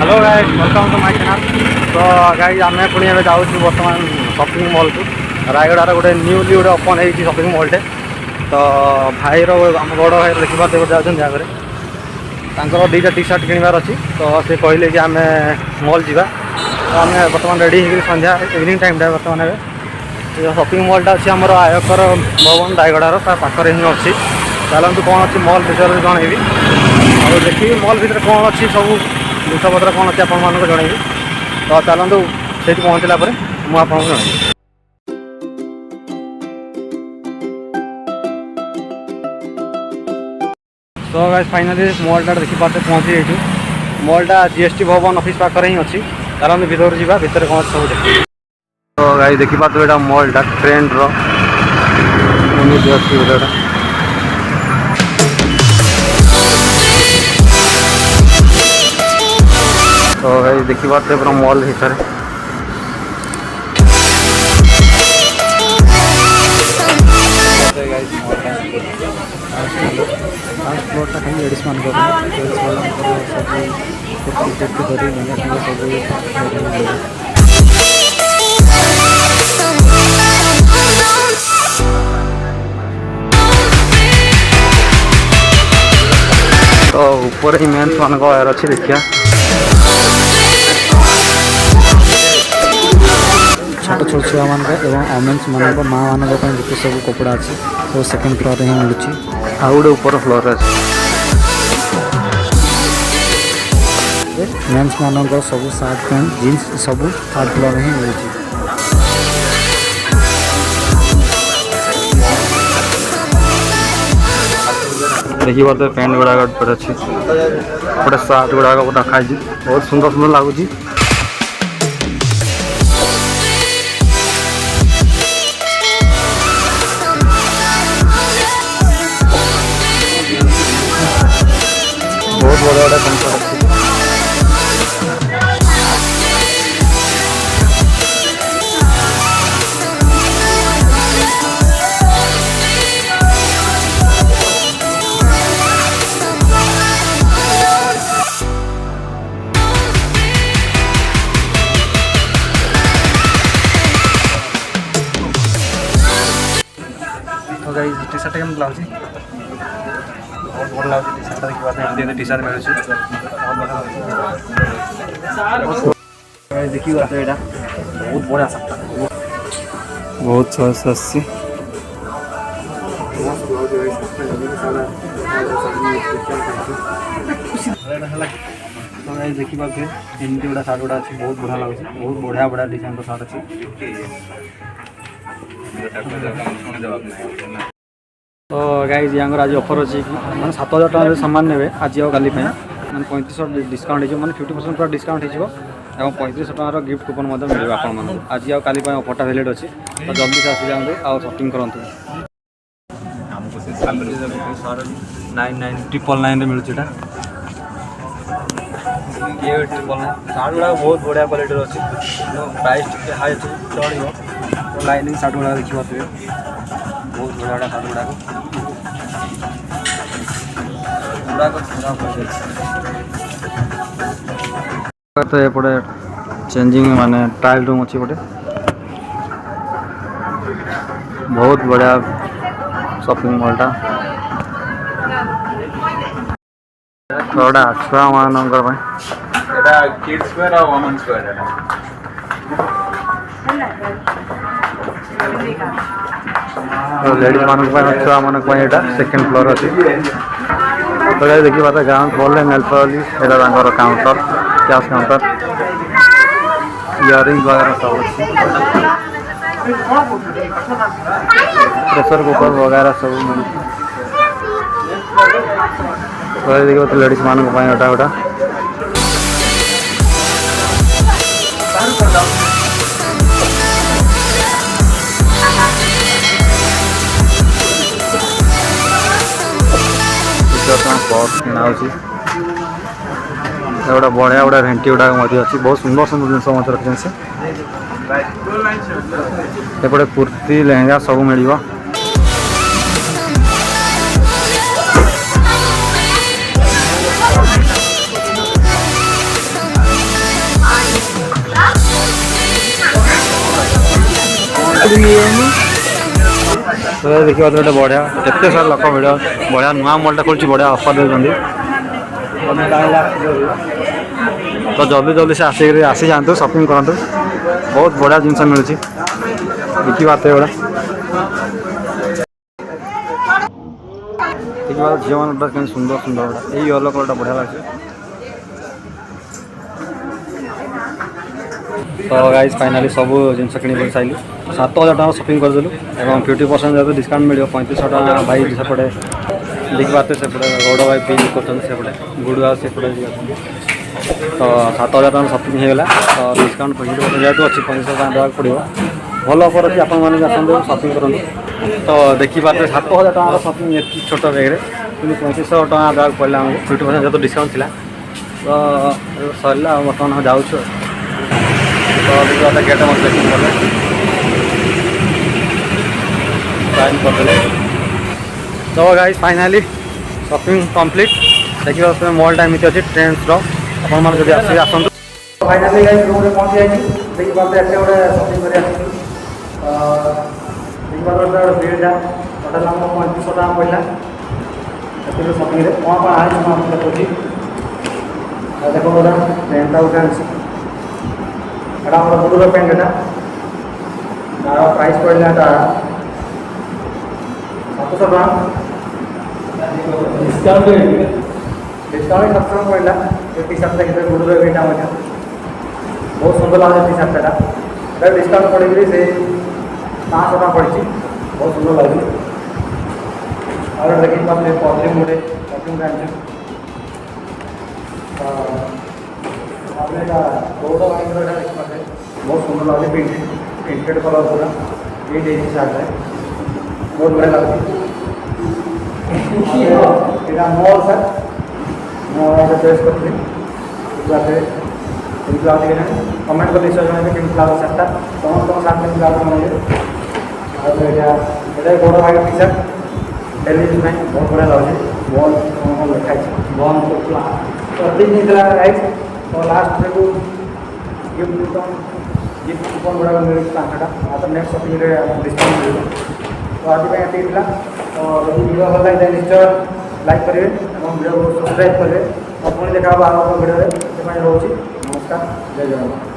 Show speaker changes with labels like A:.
A: Hello guys welcome to my channel. तो guys आम पुणी ए जाऊँ बर्तमान शॉपिंग मॉल को रायगड़ार गोटे न्यूली गोटे ओपन हो शॉपिंग मॉलटे। तो भाईर आम बड़ भाई देखिए जाऊँ जगह तांकर दुईटा टी सार्ट किणवार अच्छी। तो से कहले कि आम मॉल जावा। तो आम बर्तमान रेडी हो संध्या इवनिंग टाइम बर्तमान ए शॉपिंग मॉलटा अच्छी आमर आयकर भवन रायगड़ार पाखे ही अच्छी। चलतु कौन अच्छी मॉल विषय जनइबी और देखिए मॉल भर कौन अच्छी सब जिनपतर कौन अच्छे आपको जनइबी। तो चलतु से पहुँचला मुझे जनइबी। तो गाइस फाइनाली मॉलटा देखी पारे पहुँची जाइए। मॉलटा जीएसटी भवन ऑफिस पाखे ही अच्छी। चलते भर जावा भितर कौन सब देखिए। तो गाइस देखी पारे यहाँ मॉलटा ट्रेंड अच्छी गोटे तो भाई देखी पारे पूरा मॉल भीतर फ्लोरटा खाली लेडीज मान तो ऊपर ही मेन्स मान अच्छी देखिए। छोट छोट छुआ मान वमेन्स मान माँ मान जिते सब कपड़ा अच्छी सब सेकेंड फ्लोर ही मिलूँ आ गोटे ऊपर फ्लोर अच्छे मेन्स मान सब सार्ट पैंट जीन्स सब थर्ड फ्लोर ही मिलूँ। देखिए तो पैंट गुड़ाक अच्छी गोटे सार्ट गुड़ाक रखा बहुत सुंदर सुंदर लगुच। बहुत बड़ा बड़ा कंसर्ट अच्छी। तो गाइस टी शर्ट केम लाଗୁଛି बहुत भल लगे टी शर्ट देखा एमती टी शर्ट मिलूँ देखिए यहाँ बहुत बढ़िया शर्ट बहुत चॉइस आसी। तो गाइस देखी पारे एमती गुड़ा शार्ट गुड़ा अच्छी बहुत बढ़िया लगे बहुत बढ़िया बढ़िया डिजाइन शार्ट अच्छी। तो गाइस यहाँ आज ऑफर अच्छी कि मैंने 7000 टका सामान ने आज और काली मैंने 3500 डिस्काउंट हो 50% पूरा डिस्काउंट हो 3500 टकार गिफ्ट कूपन मिले आप आज और काली ऑफरटा वैलिड अच्छी। तो जल्दी से आसी जाते और शॉपिंग करूँ। 9999 मिलूँ यहाँ ये 999 शार्ट गुड़ा बहुत बढ़िया क्वालिटी अच्छी प्राइस टे हाई अच्छी चढ़ो लाइनिंग शार्ट गुड़ा देखिए बहुत बढ़िया बढ़िया शार्ट गुड़ाक तो एपटे चेंजिंग माने ट्रायल रूम अच्छी गोटे बहुत बढ़िया शॉपिंग मॉलटा थोड़ा छुआ मान किड्स वेयर और वुमेन्स वेयर तो लेडीज मान छुआ मान सेकेंड फ्लोर अच्छी। तो देखिए पाते ग्राउंड फ्लोर नेल पॉलिश यहाँ काउंटर कैश काउंटर इयरिंग वगैरह सब अच्छी प्रेशर कुकर वगैरह सब मिलूँ। तो देखिए तो लेडीज मान गोटा गोटा पर्स किना गोटे बढ़िया गोटे भेंटी गुड़ाक अच्छी बहुत सुंदर सुंदर जिन रखी से एपटे कुर्ती लेहेंगा सब मिल। तो देखिए गोटे बढ़िया केते सारा लोक भिड़ बढ़िया नुआ मॉल खोल बढ़िया अफर देते तो जल्दी जल्दी से आसी जातु शॉपिंग करूँ बहुत बढ़िया जिनस मिलूँ देखी बात गुड़ा देखिए झील मैंने सुंदर सुंदर गुड़ा ये येलो कलर बढ़िया लगे तो गाइज फाइनाली सब जिनस कि सारे 7,000 टका शॉपिंग करदेलु और 50% जो डिस्काउंट मिले 3500 टका भाई सेपटे देखी पाते सेपटे गौड़ भाई पिक करपटे गुड़गा सेपटे तो 7,000 टका शॉपिंग होगा तो डिस्काउंट 50% जेहतु अच्छी 3500 टका देवाक पड़ो भल अफर अच्छी आप शॉपिंग करूँ तो देखी पाते 7,000 टका शॉपिंग छोट बैग्रे कि 3500 टका देवाक पड़ा आमको 50% जो डिस्काउंट थी तो सरला बर्तमान जाऊँ तो अभी गेट मत चेकिंग कले साइन करदे तो गाइस फाइनाली शॉपिंग कंप्लीट देखिए मॉल टाइम अच्छी ट्रेंड्स आपने जब आसते आसतु फाइनाली गाइस रूम में पहुँची जाइए देखिए गोटे शॉपिंग कर देखिए बिल जा टोटाल आम 3500 टका पड़ा शॉपिंग कौन कौन आई देखी देखो गोटा पेंटा गोटे एटा हमारा ब्लूर पेंट एटा तार प्राइस पड़ा 700 टका डिस्काउंट 700 पड़ा टी सार्ट देखिए ब्लूर पेंटा बहुत सुंदर लगे टी सार्टा डिस्काउंट पड़ी से 500 टका पड़ी बहुत सुंदर लगे और देखिए परफ्यूम गोटे परफ्यूम ब्रांड गौड़ भाई देखिए बहुत सुंदर लगे प्रिंटेड कलर पूरा प्रिंट है सार्ट बहुत बढ़िया लगे यहाँ मॉल सर चॉइस करी कमेंट कर जन कि सार्टा तुम तुम सार्ट के गौड़ भाई टी सार्ट डेली यूज बहुत बढ़िया लगे बॉल लिखाई बॉल प्रतीक नहीं गाइस तो लास्ट को गिफ्ट कूपन गुड़ा मिले 5टा तो नेक्स्ट शॉपिंग डिस्काउंट मिले तो आज ये तो जब वीडियो भल लगे निश्चय लाइक करेंगे और वीडियो को सब्सक्राइब करेंगे और पुणी देखा आगे वीडियो रोचे नमस्कार जय जगन्नाथ।